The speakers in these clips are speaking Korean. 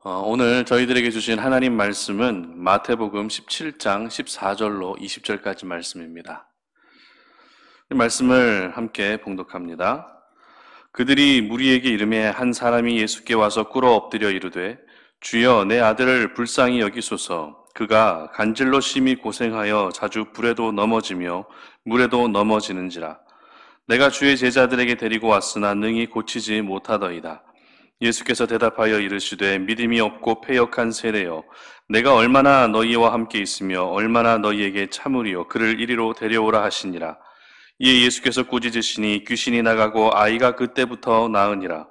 오늘 저희들에게 주신 하나님 말씀은 마태복음 17장 14절로 20절까지 말씀입니다. 이 말씀을 함께 봉독합니다. 그들이 무리에게 이르매 한 사람이 예수께 와서 꿇어 엎드려 이르되 주여 내 아들을 불쌍히 여기소서. 그가 간질로 심히 고생하여 자주 불에도 넘어지며 물에도 넘어지는지라. 내가 주의 제자들에게 데리고 왔으나 능히 고치지 못하더이다. 예수께서 대답하여 이르시되 믿음이 없고 패역한 세대여, 내가 얼마나 너희와 함께 있으며 얼마나 너희에게 참으리요. 그를 이리로 데려오라 하시니라. 이에 예수께서 꾸짖으시니 귀신이 나가고 아이가 그때부터 나으니라.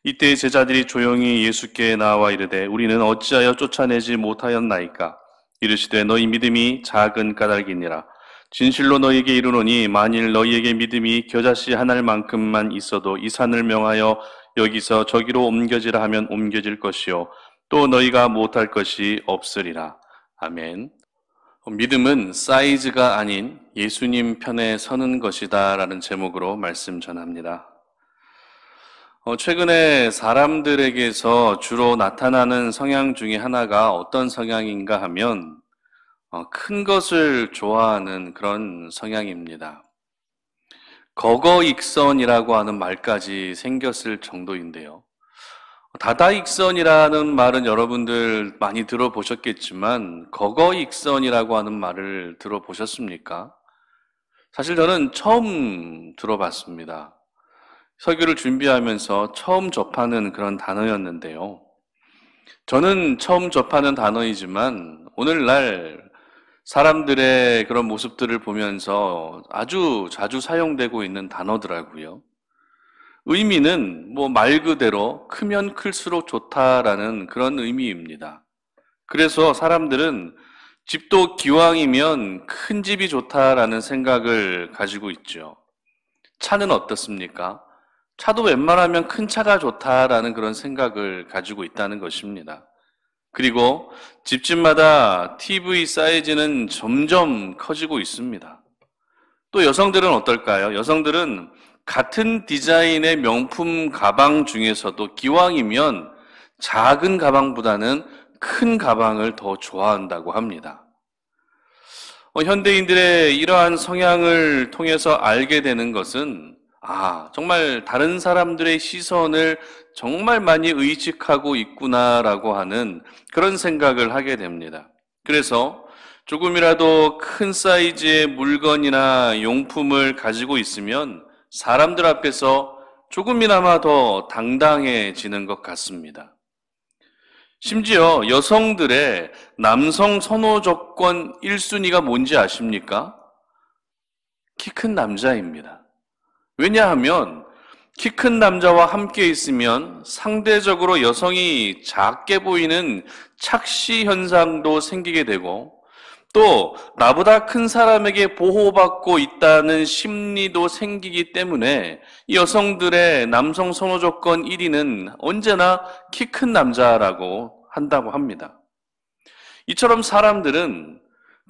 이때 제자들이 조용히 예수께 나와 이르되 우리는 어찌하여 쫓아내지 못하였나이까. 이르시되 너희 믿음이 작은 까닭이니라. 진실로 너희에게 이르노니 만일 너희에게 믿음이 겨자씨 한 알만큼만 있어도 이 산을 명하여 여기서 저기로 옮겨지라 하면 옮겨질 것이요 또 너희가 못할 것이 없으리라. 아멘. 믿음은 사이즈가 아닌 예수님 편에 서는 것이다 라는 제목으로 말씀 전합니다. 최근에 사람들에게서 주로 나타나는 성향 중에 하나가 어떤 성향인가 하면 큰 것을 좋아하는 그런 성향입니다. 거거익선이라고 하는 말까지 생겼을 정도인데요. 다다익선이라는 말은 여러분들 많이 들어보셨겠지만 거거익선이라고 하는 말을 들어보셨습니까? 사실 저는 처음 들어봤습니다. 설교를 준비하면서 처음 접하는 그런 단어였는데요. 저는 처음 접하는 단어이지만 오늘날 사람들의 그런 모습들을 보면서 아주 자주 사용되고 있는 단어더라고요. 의미는 말 그대로 크면 클수록 좋다라는 그런 의미입니다. 그래서 사람들은 집도 기왕이면 큰 집이 좋다라는 생각을 가지고 있죠. 차는 어떻습니까? 차도 웬만하면 큰 차가 좋다라는 그런 생각을 가지고 있다는 것입니다. 그리고 집집마다 TV 사이즈는 점점 커지고 있습니다. 또 여성들은 어떨까요? 여성들은 같은 디자인의 명품 가방 중에서도 기왕이면 작은 가방보다는 큰 가방을 더 좋아한다고 합니다. 현대인들의 이러한 성향을 통해서 알게 되는 것은 정말 다른 사람들의 시선을 정말 많이 의식하고 있구나라고 하는 그런 생각을 하게 됩니다. 그래서 조금이라도 큰 사이즈의 물건이나 용품을 가지고 있으면 사람들 앞에서 조금이나마 더 당당해지는 것 같습니다. 심지어 여성들의 남성 선호 조건 1순위가 뭔지 아십니까? 키 큰 남자입니다. 왜냐하면 키 큰 남자와 함께 있으면 상대적으로 여성이 작게 보이는 착시 현상도 생기게 되고 또 나보다 큰 사람에게 보호받고 있다는 심리도 생기기 때문에 이 여성들의 남성 선호 조건 1위는 언제나 키 큰 남자라고 한다고 합니다. 이처럼 사람들은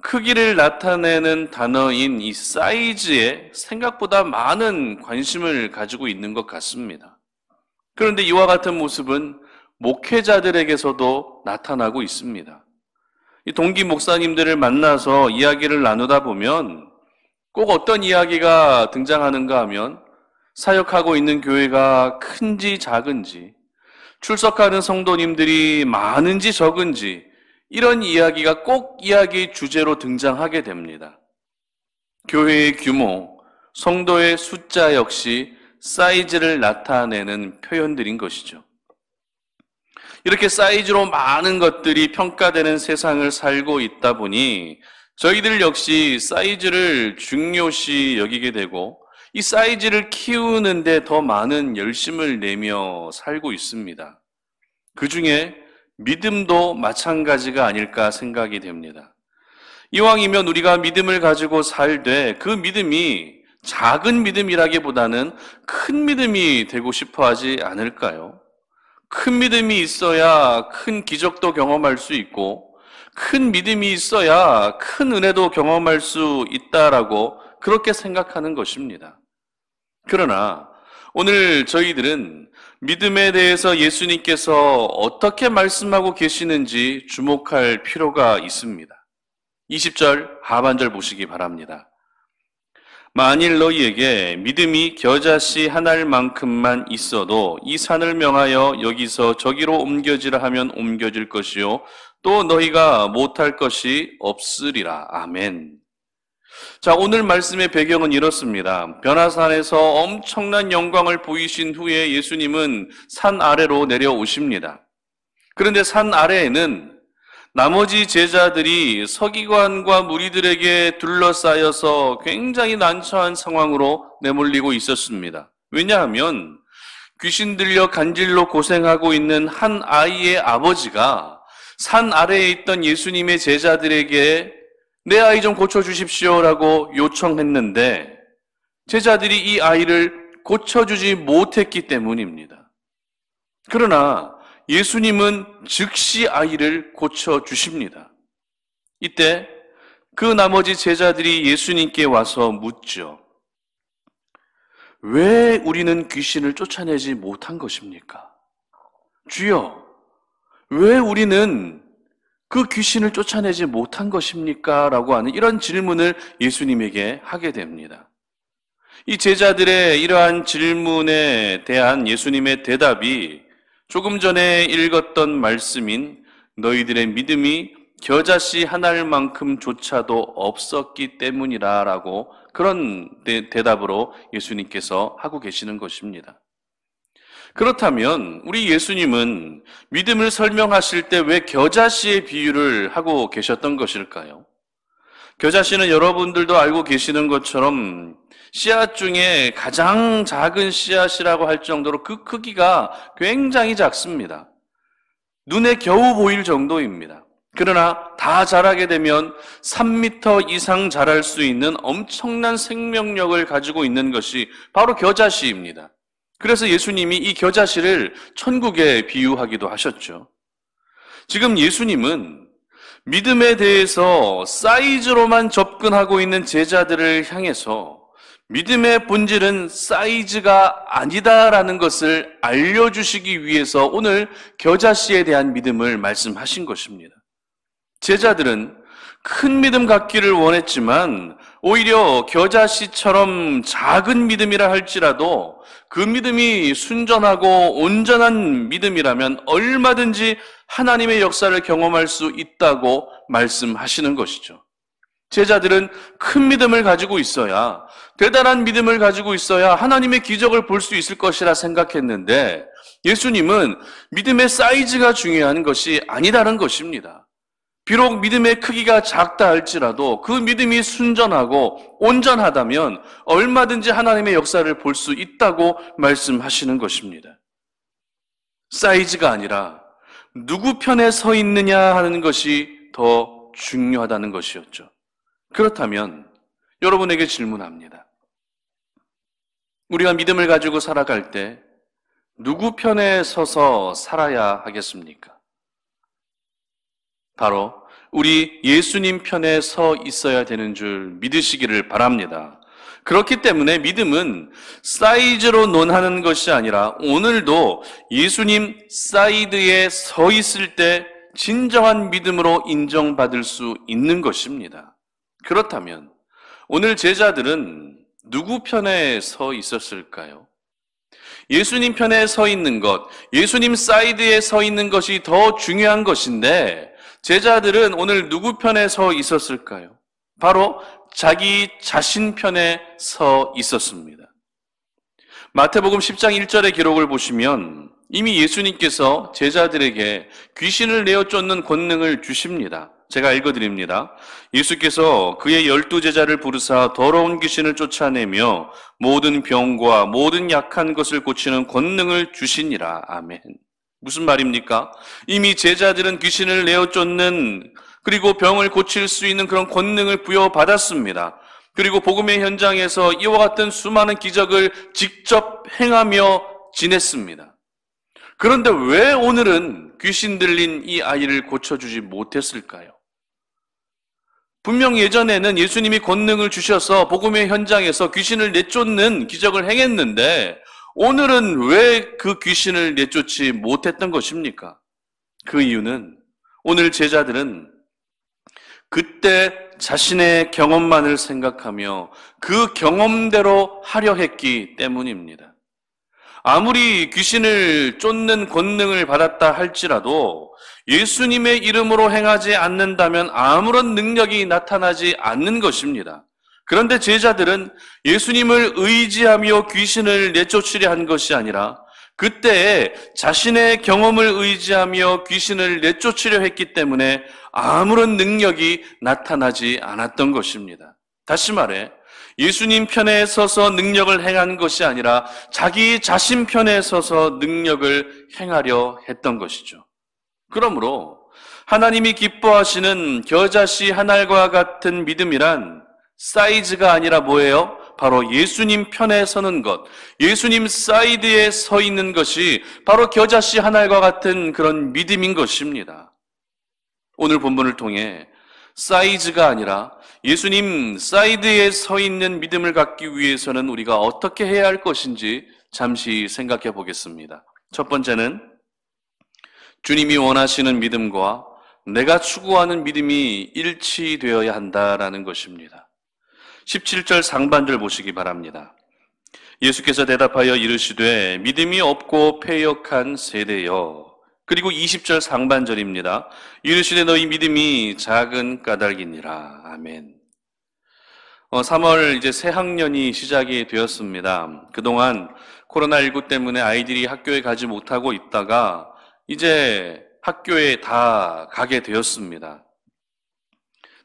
크기를 나타내는 단어인 이 사이즈에 생각보다 많은 관심을 가지고 있는 것 같습니다. 그런데 이와 같은 모습은 목회자들에게서도 나타나고 있습니다. 이 동기 목사님들을 만나서 이야기를 나누다 보면 꼭 어떤 이야기가 등장하는가 하면 사역하고 있는 교회가 큰지 작은지, 출석하는 성도님들이 많은지 적은지 이런 이야기가 꼭 이야기의 주제로 등장하게 됩니다. 교회의 규모, 성도의 숫자 역시 사이즈를 나타내는 표현들인 것이죠. 이렇게 사이즈로 많은 것들이 평가되는 세상을 살고 있다 보니 저희들 역시 사이즈를 중요시 여기게 되고 이 사이즈를 키우는데 더 많은 열심을 내며 살고 있습니다. 그 중에 믿음도 마찬가지가 아닐까 생각이 됩니다. 이왕이면 우리가 믿음을 가지고 살되 그 믿음이 작은 믿음이라기보다는 큰 믿음이 되고 싶어 하지 않을까요? 큰 믿음이 있어야 큰 기적도 경험할 수 있고 큰 믿음이 있어야 큰 은혜도 경험할 수 있다라고 그렇게 생각하는 것입니다. 그러나 오늘 저희들은 믿음에 대해서 예수님께서 어떻게 말씀하고 계시는지 주목할 필요가 있습니다. 20절 하반절 보시기 바랍니다. 만일 너희에게 믿음이 겨자씨 하나만큼만 있어도 이 산을 명하여 여기서 저기로 옮겨지라 하면 옮겨질 것이요 또 너희가 못할 것이 없으리라. 아멘. 자, 오늘 말씀의 배경은 이렇습니다. 변화산에서 엄청난 영광을 보이신 후에 예수님은 산 아래로 내려오십니다. 그런데 산 아래에는 나머지 제자들이 서기관과 무리들에게 둘러싸여서 굉장히 난처한 상황으로 내몰리고 있었습니다. 왜냐하면 귀신 들려 간질로 고생하고 있는 한 아이의 아버지가 산 아래에 있던 예수님의 제자들에게 내 아이 좀 고쳐주십시오라고 요청했는데 제자들이 이 아이를 고쳐주지 못했기 때문입니다. 그러나 예수님은 즉시 아이를 고쳐주십니다. 이때 그 나머지 제자들이 예수님께 와서 묻죠. 왜 우리는 귀신을 쫓아내지 못한 것입니까? 주여, 왜 우리는 그 귀신을 쫓아내지 못한 것입니까? 라고 하는 이런 질문을 예수님에게 하게 됩니다. 이 제자들의 이러한 질문에 대한 예수님의 대답이 조금 전에 읽었던 말씀인 너희들의 믿음이 겨자씨 하나만큼조차도 없었기 때문이라라고 그런 대답으로 예수님께서 하고 계시는 것입니다. 그렇다면 우리 예수님은 믿음을 설명하실 때 왜 겨자씨의 비유를 하고 계셨던 것일까요? 겨자씨는 여러분들도 알고 계시는 것처럼 씨앗 중에 가장 작은 씨앗이라고 할 정도로 그 크기가 굉장히 작습니다. 눈에 겨우 보일 정도입니다. 그러나 다 자라게 되면 3m 이상 자랄 수 있는 엄청난 생명력을 가지고 있는 것이 바로 겨자씨입니다. 그래서 예수님이 이 겨자씨를 천국에 비유하기도 하셨죠. 지금 예수님은 믿음에 대해서 사이즈로만 접근하고 있는 제자들을 향해서 믿음의 본질은 사이즈가 아니다라는 것을 알려주시기 위해서 오늘 겨자씨에 대한 믿음을 말씀하신 것입니다. 제자들은 큰 믿음 갖기를 원했지만 오히려 겨자씨처럼 작은 믿음이라 할지라도 그 믿음이 순전하고 온전한 믿음이라면 얼마든지 하나님의 역사를 경험할 수 있다고 말씀하시는 것이죠. 제자들은 큰 믿음을 가지고 있어야, 대단한 믿음을 가지고 있어야 하나님의 기적을 볼 수 있을 것이라 생각했는데 예수님은 믿음의 사이즈가 중요한 것이 아니다는 것입니다. 비록 믿음의 크기가 작다 할지라도 그 믿음이 순전하고 온전하다면 얼마든지 하나님의 역사를 볼 수 있다고 말씀하시는 것입니다. 사이즈가 아니라 누구 편에 서 있느냐 하는 것이 더 중요하다는 것이었죠. 그렇다면 여러분에게 질문합니다. 우리가 믿음을 가지고 살아갈 때 누구 편에 서서 살아야 하겠습니까? 바로 우리 예수님 편에 서 있어야 되는 줄 믿으시기를 바랍니다. 그렇기 때문에 믿음은 사이즈로 논하는 것이 아니라 오늘도 예수님 사이드에 서 있을 때 진정한 믿음으로 인정받을 수 있는 것입니다. 그렇다면 오늘 제자들은 누구 편에 서 있었을까요? 예수님 편에 서 있는 것, 예수님 사이드에 서 있는 것이 더 중요한 것인데 제자들은 오늘 누구 편에 서 있었을까요? 바로 자기 자신 편에 서 있었습니다. 마태복음 10장 1절의 기록을 보시면 이미 예수님께서 제자들에게 귀신을 내어 쫓는 권능을 주십니다. 제가 읽어드립니다. 예수께서 그의 12제자를 부르사 더러운 귀신을 쫓아내며 모든 병과 모든 약한 것을 고치는 권능을 주시니라. 아멘. 무슨 말입니까? 이미 제자들은 귀신을 내어 쫓는 그리고 병을 고칠 수 있는 그런 권능을 부여받았습니다. 그리고 복음의 현장에서 이와 같은 수많은 기적을 직접 행하며 지냈습니다. 그런데 왜 오늘은 귀신 들린 이 아이를 고쳐주지 못했을까요? 분명 예전에는 예수님이 권능을 주셔서 복음의 현장에서 귀신을 내쫓는 기적을 행했는데 오늘은 왜 그 귀신을 내쫓지 못했던 것입니까? 그 이유는 오늘 제자들은 그때 자신의 경험만을 생각하며 그 경험대로 하려 했기 때문입니다. 아무리 귀신을 쫓는 권능을 받았다 할지라도 예수님의 이름으로 행하지 않는다면 아무런 능력이 나타나지 않는 것입니다. 그런데 제자들은 예수님을 의지하며 귀신을 내쫓으려 한 것이 아니라 그때에 자신의 경험을 의지하며 귀신을 내쫓으려 했기 때문에 아무런 능력이 나타나지 않았던 것입니다. 다시 말해 예수님 편에 서서 능력을 행한 것이 아니라 자기 자신 편에 서서 능력을 행하려 했던 것이죠. 그러므로 하나님이 기뻐하시는 겨자씨 한 알과 같은 믿음이란 사이즈가 아니라 뭐예요? 바로 예수님 편에 서는 것, 예수님 사이드에 서 있는 것이 바로 겨자씨 한 알과 같은 그런 믿음인 것입니다. 오늘 본문을 통해 사이즈가 아니라 예수님 사이드에 서 있는 믿음을 갖기 위해서는 우리가 어떻게 해야 할 것인지 잠시 생각해 보겠습니다. 첫 번째는 주님이 원하시는 믿음과 내가 추구하는 믿음이 일치되어야 한다라는 것입니다. 17절 상반절 보시기 바랍니다. 예수께서 대답하여 이르시되 믿음이 없고 패역한 세대여. 그리고 20절 상반절입니다. 이르시되 너희 믿음이 작은 까닭이니라. 아멘. 3월 이제 새 학년이 시작이 되었습니다. 그동안 코로나19 때문에 아이들이 학교에 가지 못하고 있다가 이제 학교에 다 가게 되었습니다.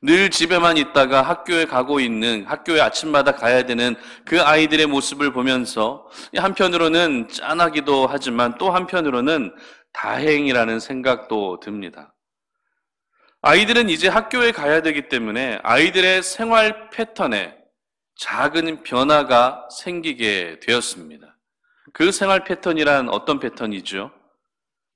늘 집에만 있다가 학교에 가고 있는, 학교에 아침마다 가야 되는 그 아이들의 모습을 보면서 한편으로는 짠하기도 하지만 또 한편으로는 다행이라는 생각도 듭니다. 아이들은 이제 학교에 가야 되기 때문에 아이들의 생활 패턴에 작은 변화가 생기게 되었습니다. 그 생활 패턴이란 어떤 패턴이죠?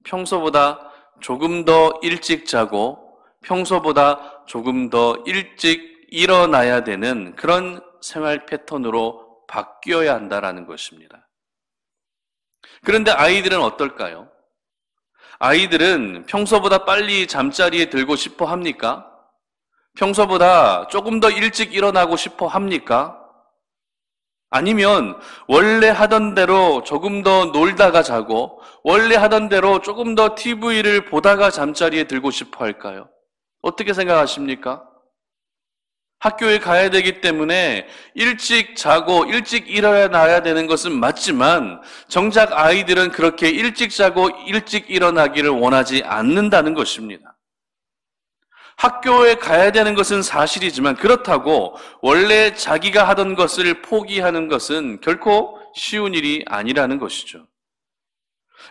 평소보다 조금 더 일찍 자고 평소보다 조금 더 일찍 일어나야 되는 그런 생활 패턴으로 바뀌어야 한다라는 것입니다. 그런데 아이들은 어떨까요? 아이들은 평소보다 빨리 잠자리에 들고 싶어 합니까? 평소보다 조금 더 일찍 일어나고 싶어 합니까? 아니면 원래 하던 대로 조금 더 놀다가 자고 원래 하던 대로 조금 더 TV를 보다가 잠자리에 들고 싶어 할까요? 어떻게 생각하십니까? 학교에 가야 되기 때문에 일찍 자고 일찍 일어나야 되는 것은 맞지만 정작 아이들은 그렇게 일찍 자고 일찍 일어나기를 원하지 않는다는 것입니다. 학교에 가야 되는 것은 사실이지만 그렇다고 원래 자기가 하던 것을 포기하는 것은 결코 쉬운 일이 아니라는 것이죠.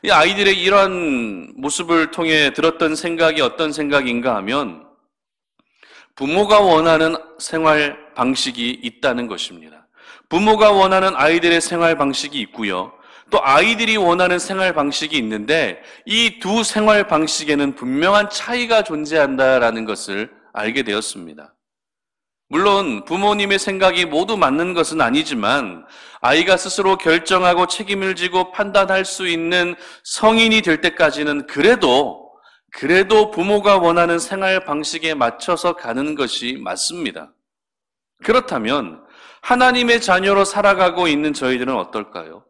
이 아이들의 이러한 모습을 통해 들었던 생각이 어떤 생각인가 하면 부모가 원하는 생활 방식이 있다는 것입니다. 부모가 원하는 아이들의 생활 방식이 있고요. 또 아이들이 원하는 생활 방식이 있는데 이 두 생활 방식에는 분명한 차이가 존재한다라는 것을 알게 되었습니다. 물론 부모님의 생각이 모두 맞는 것은 아니지만 아이가 스스로 결정하고 책임을 지고 판단할 수 있는 성인이 될 때까지는 그래도 부모가 원하는 생활 방식에 맞춰서 가는 것이 맞습니다. 그렇다면 하나님의 자녀로 살아가고 있는 저희들은 어떨까요?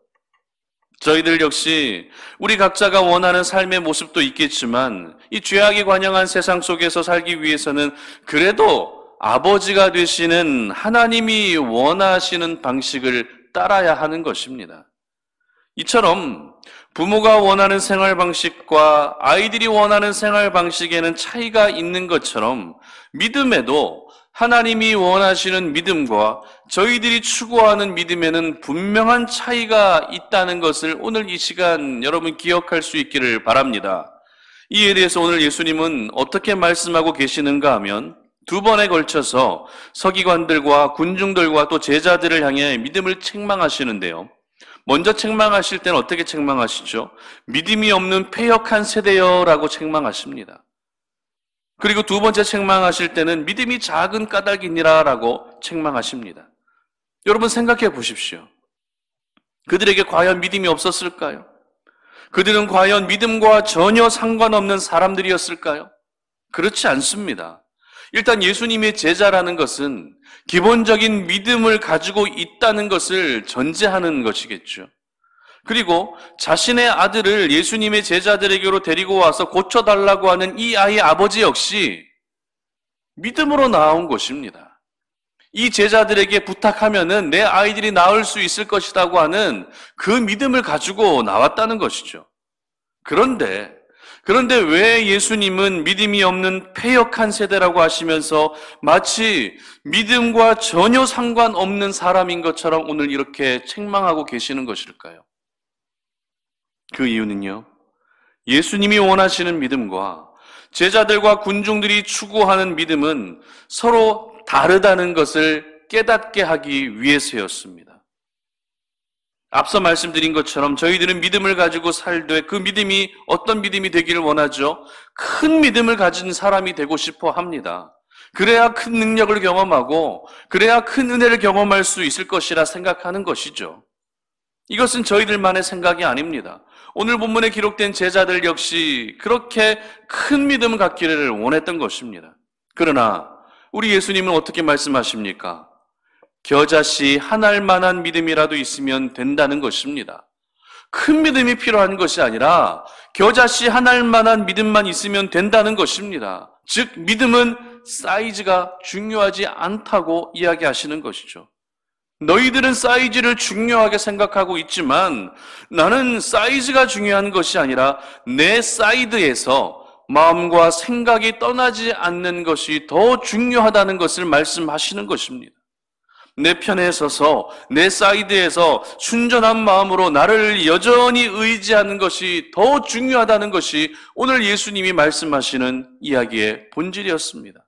저희들 역시 우리 각자가 원하는 삶의 모습도 있겠지만 이 죄악이 관영한 세상 속에서 살기 위해서는 그래도 아버지가 되시는 하나님이 원하시는 방식을 따라야 하는 것입니다. 이처럼 부모가 원하는 생활 방식과 아이들이 원하는 생활 방식에는 차이가 있는 것처럼 믿음에도 하나님이 원하시는 믿음과 저희들이 추구하는 믿음에는 분명한 차이가 있다는 것을 오늘 이 시간 여러분 기억할 수 있기를 바랍니다. 이에 대해서 오늘 예수님은 어떻게 말씀하고 계시는가 하면 두 번에 걸쳐서 서기관들과 군중들과 또 제자들을 향해 믿음을 책망하시는데요. 먼저 책망하실 때는 어떻게 책망하시죠? 믿음이 없는 패역한 세대여라고 책망하십니다. 그리고 두 번째 책망하실 때는 믿음이 작은 까닭이니라라고 책망하십니다. 여러분 생각해 보십시오. 그들에게 과연 믿음이 없었을까요? 그들은 과연 믿음과 전혀 상관없는 사람들이었을까요? 그렇지 않습니다. 일단 예수님의 제자라는 것은 기본적인 믿음을 가지고 있다는 것을 전제하는 것이겠죠. 그리고 자신의 아들을 예수님의 제자들에게로 데리고 와서 고쳐달라고 하는 이 아이의 아버지 역시 믿음으로 나온 것입니다. 이 제자들에게 부탁하면은 내 아이들이 나을 수 있을 것이라고 하는 그 믿음을 가지고 나왔다는 것이죠. 그런데 왜 예수님은 믿음이 없는 패역한 세대라고 하시면서 마치 믿음과 전혀 상관없는 사람인 것처럼 오늘 이렇게 책망하고 계시는 것일까요? 그 이유는요, 예수님이 원하시는 믿음과 제자들과 군중들이 추구하는 믿음은 서로 다르다는 것을 깨닫게 하기 위해서였습니다. 앞서 말씀드린 것처럼 저희들은 믿음을 가지고 살되 그 믿음이 어떤 믿음이 되기를 원하죠? 큰 믿음을 가진 사람이 되고 싶어 합니다. 그래야 큰 능력을 경험하고 그래야 큰 은혜를 경험할 수 있을 것이라 생각하는 것이죠. 이것은 저희들만의 생각이 아닙니다. 오늘 본문에 기록된 제자들 역시 그렇게 큰 믿음을 갖기를 원했던 것입니다. 그러나 우리 예수님은 어떻게 말씀하십니까? 겨자씨 한 알만한 믿음이라도 있으면 된다는 것입니다. 큰 믿음이 필요한 것이 아니라 겨자씨 한 알만한 믿음만 있으면 된다는 것입니다. 즉 믿음은 사이즈가 중요하지 않다고 이야기하시는 것이죠. 너희들은 사이즈를 중요하게 생각하고 있지만 나는 사이즈가 중요한 것이 아니라 내 사이드에서 마음과 생각이 떠나지 않는 것이 더 중요하다는 것을 말씀하시는 것입니다. 내 편에 서서 내 사이드에서 순전한 마음으로 나를 여전히 의지하는 것이 더 중요하다는 것이 오늘 예수님이 말씀하시는 이야기의 본질이었습니다.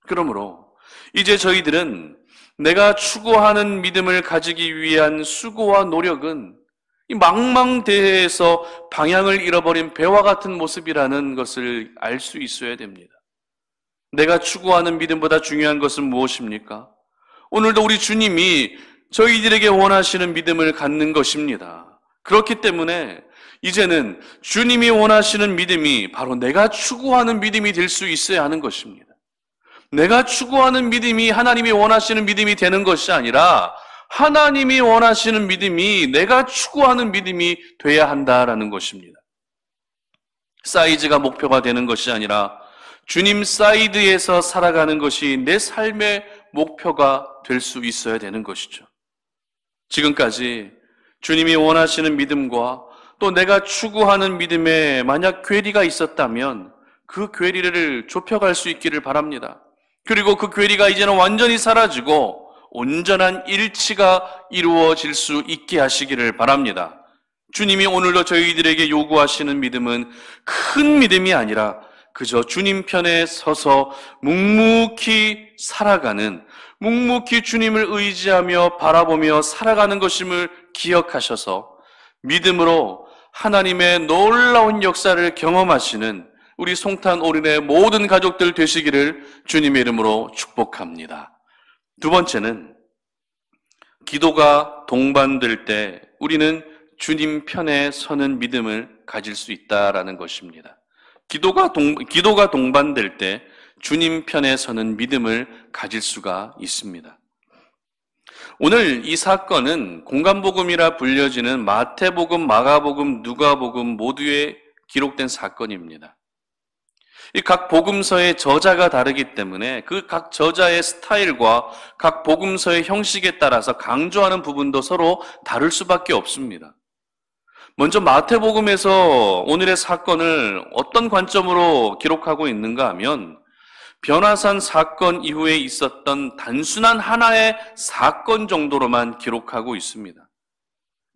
그러므로 이제 저희들은 내가 추구하는 믿음을 가지기 위한 수고와 노력은 이 망망대해에서 방향을 잃어버린 배와 같은 모습이라는 것을 알 수 있어야 됩니다. 내가 추구하는 믿음보다 중요한 것은 무엇입니까? 오늘도 우리 주님이 저희들에게 원하시는 믿음을 갖는 것입니다. 그렇기 때문에 이제는 주님이 원하시는 믿음이 바로 내가 추구하는 믿음이 될 수 있어야 하는 것입니다. 내가 추구하는 믿음이 하나님이 원하시는 믿음이 되는 것이 아니라 하나님이 원하시는 믿음이 내가 추구하는 믿음이 돼야 한다라는 것입니다. 사이즈가 목표가 되는 것이 아니라 주님 사이드에서 살아가는 것이 내 삶의 목표가 될 수 있어야 되는 것이죠. 지금까지 주님이 원하시는 믿음과 또 내가 추구하는 믿음에 만약 괴리가 있었다면 그 괴리를 좁혀갈 수 있기를 바랍니다. 그리고 그 괴리가 이제는 완전히 사라지고 온전한 일치가 이루어질 수 있게 하시기를 바랍니다. 주님이 오늘도 저희들에게 요구하시는 믿음은 큰 믿음이 아니라 그저 주님 편에 서서 묵묵히 살아가는, 묵묵히 주님을 의지하며 바라보며 살아가는 것임을 기억하셔서 믿음으로 하나님의 놀라운 역사를 경험하시는 우리 송탄 올인의 모든 가족들 되시기를 주님의 이름으로 축복합니다. 두 번째는 기도가 동반될 때 우리는 주님 편에 서는 믿음을 가질 수 있다라는 것입니다. 기도가 동반될 때 주님 편에 서는 믿음을 가질 수가 있습니다. 오늘 이 사건은 공간복음이라 불려지는 마태복음, 마가복음, 누가복음 모두에 기록된 사건입니다. 이 각 복음서의 저자가 다르기 때문에 그 각 저자의 스타일과 각 복음서의 형식에 따라서 강조하는 부분도 서로 다를 수밖에 없습니다. 먼저 마태복음에서 오늘의 사건을 어떤 관점으로 기록하고 있는가 하면 변화산 사건 이후에 있었던 단순한 하나의 사건 정도로만 기록하고 있습니다.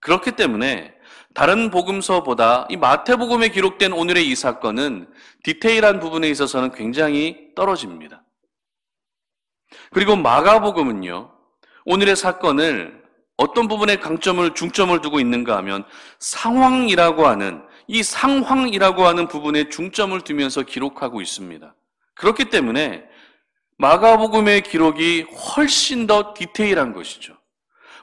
그렇기 때문에 다른 복음서보다 이 마태복음에 기록된 오늘의 이 사건은 디테일한 부분에 있어서는 굉장히 떨어집니다. 그리고 마가복음은요, 오늘의 사건을 어떤 부분에 중점을 두고 있는가 하면 상황이라고 하는 부분에 중점을 두면서 기록하고 있습니다. 그렇기 때문에 마가복음의 기록이 훨씬 더 디테일한 것이죠.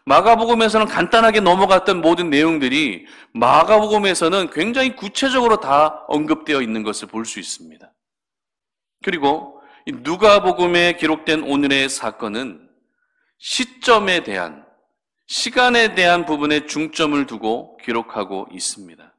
마가복음에서는 간단하게 넘어갔던 모든 내용들이 마가복음에서는 굉장히 구체적으로 다 언급되어 있는 것을 볼 수 있습니다. 그리고 이 누가복음에 기록된 오늘의 사건은 시점에 대한, 시간에 대한 부분에 중점을 두고 기록하고 있습니다.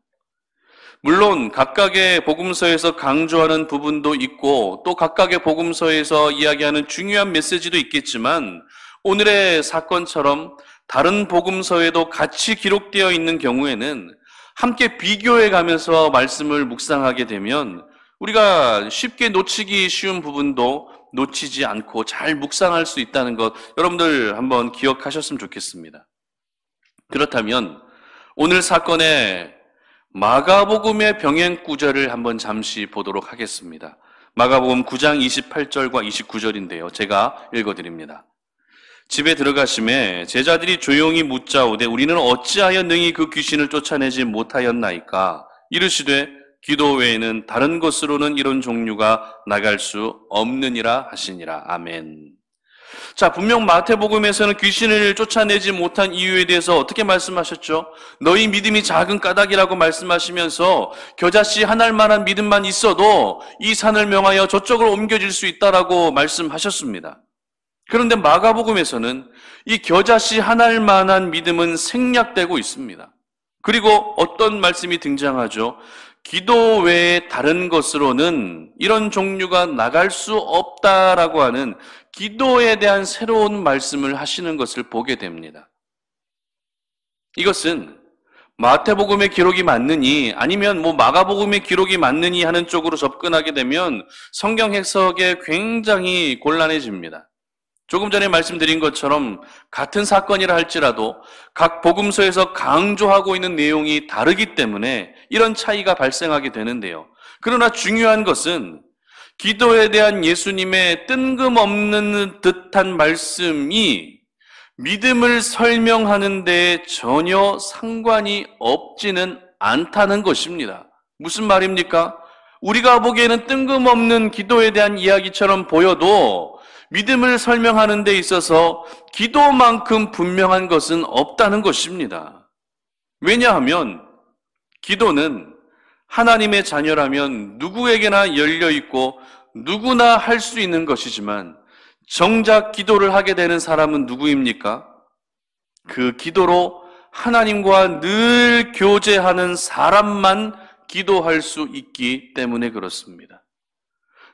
물론 각각의 복음서에서 강조하는 부분도 있고 또 각각의 복음서에서 이야기하는 중요한 메시지도 있겠지만 오늘의 사건처럼 다른 복음서에도 같이 기록되어 있는 경우에는 함께 비교해 가면서 말씀을 묵상하게 되면 우리가 쉽게 놓치기 쉬운 부분도 놓치지 않고 잘 묵상할 수 있다는 것 여러분들 한번 기억하셨으면 좋겠습니다. 그렇다면 오늘 사건의 마가복음의 병행 구절을 한번 잠시 보도록 하겠습니다. 마가복음 9장 28절과 29절인데요. 제가 읽어드립니다. 집에 들어가심에 제자들이 조용히 묻자오되 우리는 어찌하여 능히 그 귀신을 쫓아내지 못하였나이까? 이르시되 기도 외에는 다른 것으로는 이런 종류가 나갈 수 없느니라 하시니라. 아멘. 자, 분명 마태복음에서는 귀신을 쫓아내지 못한 이유에 대해서 어떻게 말씀하셨죠? 너희 믿음이 작은 까닭이라고 말씀하시면서 겨자씨 한 알만한 믿음만 있어도 이 산을 명하여 저쪽으로 옮겨질 수 있다라고 말씀하셨습니다. 그런데 마가복음에서는 이 겨자씨 한 알만한 믿음은 생략되고 있습니다. 그리고 어떤 말씀이 등장하죠? 기도 외에 다른 것으로는 이런 종류가 나갈 수 없다라고 하는 기도에 대한 새로운 말씀을 하시는 것을 보게 됩니다. 이것은 마태복음의 기록이 맞느니 아니면 마가복음의 기록이 맞느니 하는 쪽으로 접근하게 되면 성경 해석에 굉장히 곤란해집니다. 조금 전에 말씀드린 것처럼 같은 사건이라 할지라도 각 복음서에서 강조하고 있는 내용이 다르기 때문에 이런 차이가 발생하게 되는데요. 그러나 중요한 것은 기도에 대한 예수님의 뜬금없는 듯한 말씀이 믿음을 설명하는 데 전혀 상관이 없지는 않다는 것입니다. 무슨 말입니까? 우리가 보기에는 뜬금없는 기도에 대한 이야기처럼 보여도 믿음을 설명하는 데 있어서 기도만큼 분명한 것은 없다는 것입니다. 왜냐하면 기도는 하나님의 자녀라면 누구에게나 열려있고 누구나 할 수 있는 것이지만 정작 기도를 하게 되는 사람은 누구입니까? 그 기도로 하나님과 늘 교제하는 사람만 기도할 수 있기 때문에 그렇습니다.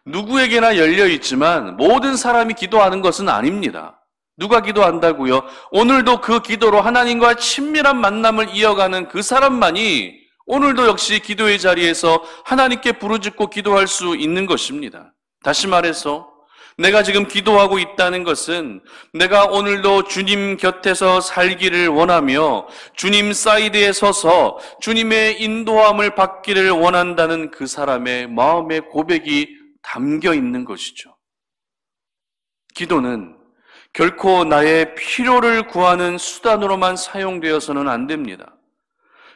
누구에게나 열려있지만 모든 사람이 기도하는 것은 아닙니다. 누가 기도한다고요? 오늘도 그 기도로 하나님과 친밀한 만남을 이어가는 그 사람만이 오늘도 역시 기도의 자리에서 하나님께 부르짖고 기도할 수 있는 것입니다. 다시 말해서 내가 지금 기도하고 있다는 것은 내가 오늘도 주님 곁에서 살기를 원하며 주님 사이드에 서서 주님의 인도함을 받기를 원한다는 그 사람의 마음의 고백이 담겨 있는 것이죠. 기도는 결코 나의 필요를 구하는 수단으로만 사용되어서는 안 됩니다.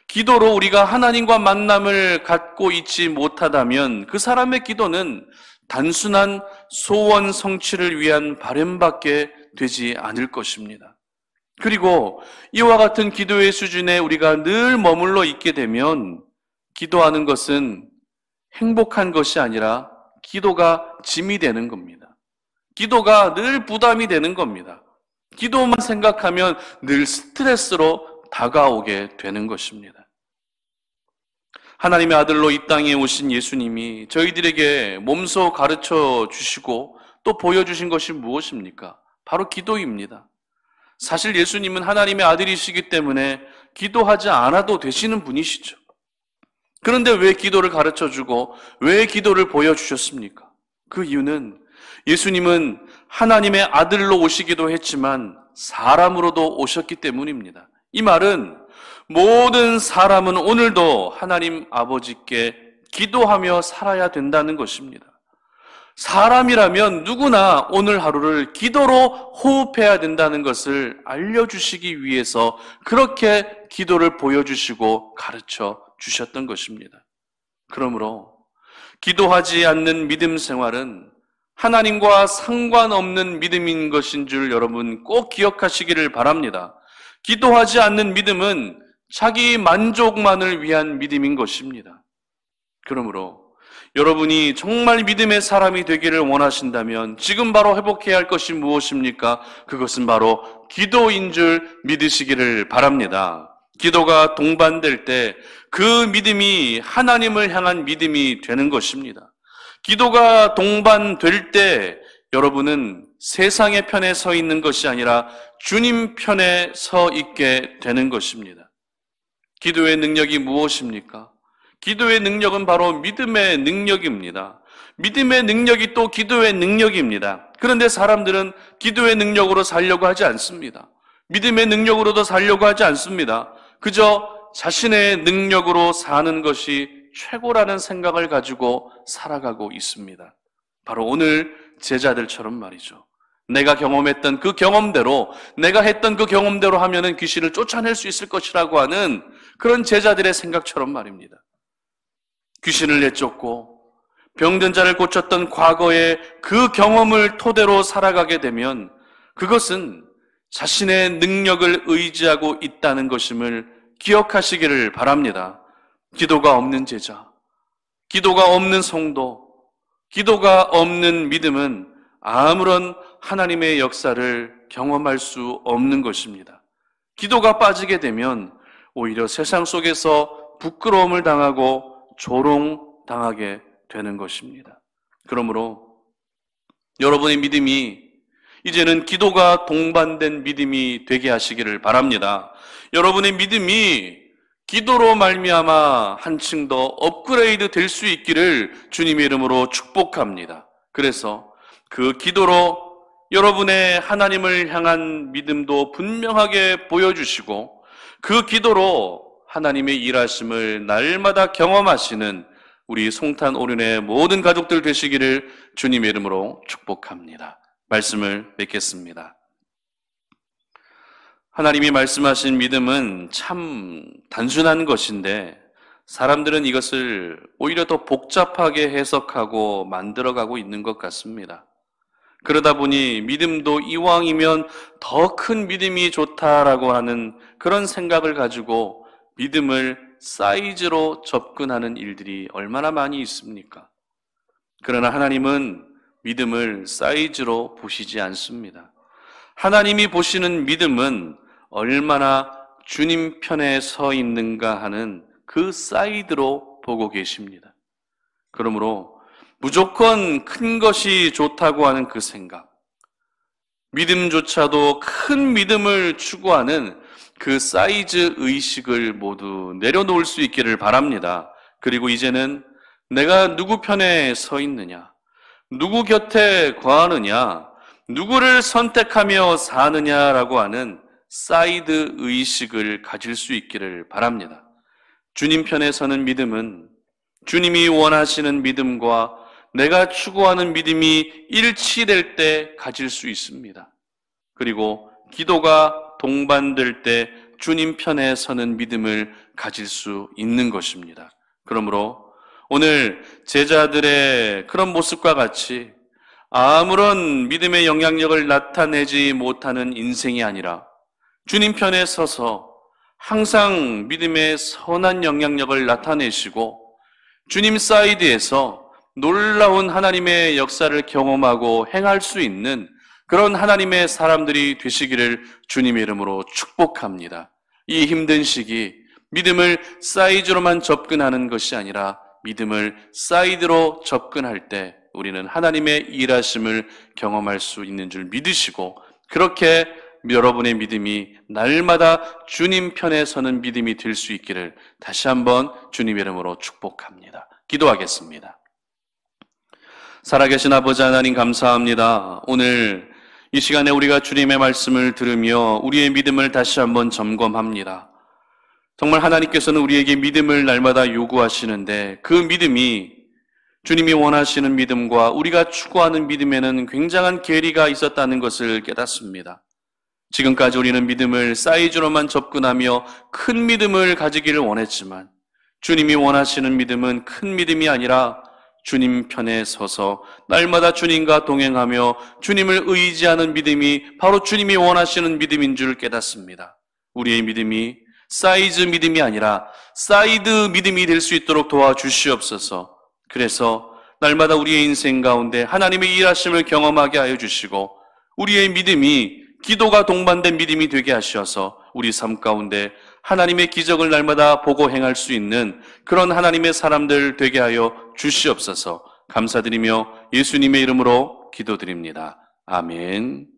기도로 우리가 하나님과 만남을 갖고 있지 못하다면 그 사람의 기도는 단순한 소원 성취를 위한 바램밖에 되지 않을 것입니다. 그리고 이와 같은 기도의 수준에 우리가 늘 머물러 있게 되면 기도하는 것은 행복한 것이 아니라 기도가 짐이 되는 겁니다. 기도가 늘 부담이 되는 겁니다. 기도만 생각하면 늘 스트레스로 다가오게 되는 것입니다. 하나님의 아들로 이 땅에 오신 예수님이 저희들에게 몸소 가르쳐 주시고 또 보여주신 것이 무엇입니까? 바로 기도입니다. 사실 예수님은 하나님의 아들이시기 때문에 기도하지 않아도 되시는 분이시죠. 그런데 왜 기도를 가르쳐주고 왜 기도를 보여주셨습니까? 그 이유는 예수님은 하나님의 아들로 오시기도 했지만 사람으로도 오셨기 때문입니다. 이 말은 모든 사람은 오늘도 하나님 아버지께 기도하며 살아야 된다는 것입니다. 사람이라면 누구나 오늘 하루를 기도로 호흡해야 된다는 것을 알려주시기 위해서 그렇게 기도를 보여주시고 가르쳐 주셨던 것입니다. 그러므로 기도하지 않는 믿음 생활은 하나님과 상관없는 믿음인 것인 줄 여러분 꼭 기억하시기를 바랍니다. 기도하지 않는 믿음은 자기 만족만을 위한 믿음인 것입니다. 그러므로 여러분이 정말 믿음의 사람이 되기를 원하신다면 지금 바로 회복해야 할 것이 무엇입니까? 그것은 바로 기도인 줄 믿으시기를 바랍니다. 기도가 동반될 때 그 믿음이 하나님을 향한 믿음이 되는 것입니다. 기도가 동반될 때 여러분은 세상의 편에 서 있는 것이 아니라 주님 편에 서 있게 되는 것입니다. 기도의 능력이 무엇입니까? 기도의 능력은 바로 믿음의 능력입니다. 믿음의 능력이 또 기도의 능력입니다. 그런데 사람들은 기도의 능력으로 살려고 하지 않습니다. 믿음의 능력으로도 살려고 하지 않습니다. 그저 자신의 능력으로 사는 것이 최고라는 생각을 가지고 살아가고 있습니다. 바로 오늘 제자들처럼 말이죠. 내가 경험했던 그 경험대로, 내가 했던 그 경험대로 하면은 귀신을 쫓아낼 수 있을 것이라고 하는 그런 제자들의 생각처럼 말입니다. 귀신을 내쫓고 병든 자를 고쳤던 과거의 그 경험을 토대로 살아가게 되면 그것은 자신의 능력을 의지하고 있다는 것임을 기억하시기를 바랍니다. 기도가 없는 제자, 기도가 없는 성도, 기도가 없는 믿음은 아무런 하나님의 역사를 경험할 수 없는 것입니다. 기도가 빠지게 되면 오히려 세상 속에서 부끄러움을 당하고 조롱당하게 되는 것입니다. 그러므로 여러분의 믿음이 이제는 기도가 동반된 믿음이 되게 하시기를 바랍니다. 여러분의 믿음이 기도로 말미암아 한층 더 업그레이드 될 수 있기를 주님의 이름으로 축복합니다. 그래서 그 기도로 여러분의 하나님을 향한 믿음도 분명하게 보여주시고 그 기도로 하나님의 일하심을 날마다 경험하시는 우리 송탄 오륜의 모든 가족들 되시기를 주님의 이름으로 축복합니다. 말씀을 맺겠습니다. 하나님이 말씀하신 믿음은 참 단순한 것인데 사람들은 이것을 오히려 더 복잡하게 해석하고 만들어가고 있는 것 같습니다. 그러다 보니 믿음도 이왕이면 더 큰 믿음이 좋다라고 하는 그런 생각을 가지고 믿음을 사이즈로 접근하는 일들이 얼마나 많이 있습니까? 그러나 하나님은 믿음을 사이즈로 보시지 않습니다. 하나님이 보시는 믿음은 얼마나 주님 편에 서 있는가 하는 그 사이드로 보고 계십니다. 그러므로 무조건 큰 것이 좋다고 하는 그 생각, 믿음조차도 큰 믿음을 추구하는 그 사이즈 의식을 모두 내려놓을 수 있기를 바랍니다. 그리고 이제는 내가 누구 편에 서 있느냐, 누구 곁에 거하느냐, 누구를 선택하며 사느냐라고 하는 사이드 의식을 가질 수 있기를 바랍니다. 주님 편에 서는 믿음은 주님이 원하시는 믿음과 내가 추구하는 믿음이 일치될 때 가질 수 있습니다. 그리고 기도가 동반될 때 주님 편에 서는 믿음을 가질 수 있는 것입니다. 그러므로 오늘 제자들의 그런 모습과 같이 아무런 믿음의 영향력을 나타내지 못하는 인생이 아니라 주님 편에 서서 항상 믿음의 선한 영향력을 나타내시고 주님 사이드에서 놀라운 하나님의 역사를 경험하고 행할 수 있는 그런 하나님의 사람들이 되시기를 주님의 이름으로 축복합니다. 이 힘든 시기 믿음을 사이즈로만 접근하는 것이 아니라 믿음을 사이드로 접근할 때 우리는 하나님의 일하심을 경험할 수 있는 줄 믿으시고 그렇게 여러분의 믿음이 날마다 주님 편에 서는 믿음이 될 수 있기를 다시 한번 주님의 이름으로 축복합니다. 기도하겠습니다. 살아계신 아버지 하나님 감사합니다. 오늘 이 시간에 우리가 주님의 말씀을 들으며 우리의 믿음을 다시 한번 점검합니다. 정말 하나님께서는 우리에게 믿음을 날마다 요구하시는데 그 믿음이 주님이 원하시는 믿음과 우리가 추구하는 믿음에는 굉장한 괴리가 있었다는 것을 깨닫습니다. 지금까지 우리는 믿음을 사이즈로만 접근하며 큰 믿음을 가지기를 원했지만 주님이 원하시는 믿음은 큰 믿음이 아니라 주님 편에 서서 날마다 주님과 동행하며 주님을 의지하는 믿음이 바로 주님이 원하시는 믿음인 줄 깨닫습니다. 우리의 믿음이 사이즈 믿음이 아니라 사이드 믿음이 될 수 있도록 도와주시옵소서. 그래서 날마다 우리의 인생 가운데 하나님의 일하심을 경험하게 하여 주시고 우리의 믿음이 기도가 동반된 믿음이 되게 하셔서 우리 삶 가운데 하나님의 기적을 날마다 보고 행할 수 있는 그런 하나님의 사람들 되게 하여 주시옵소서. 감사드리며 예수님의 이름으로 기도드립니다. 아멘.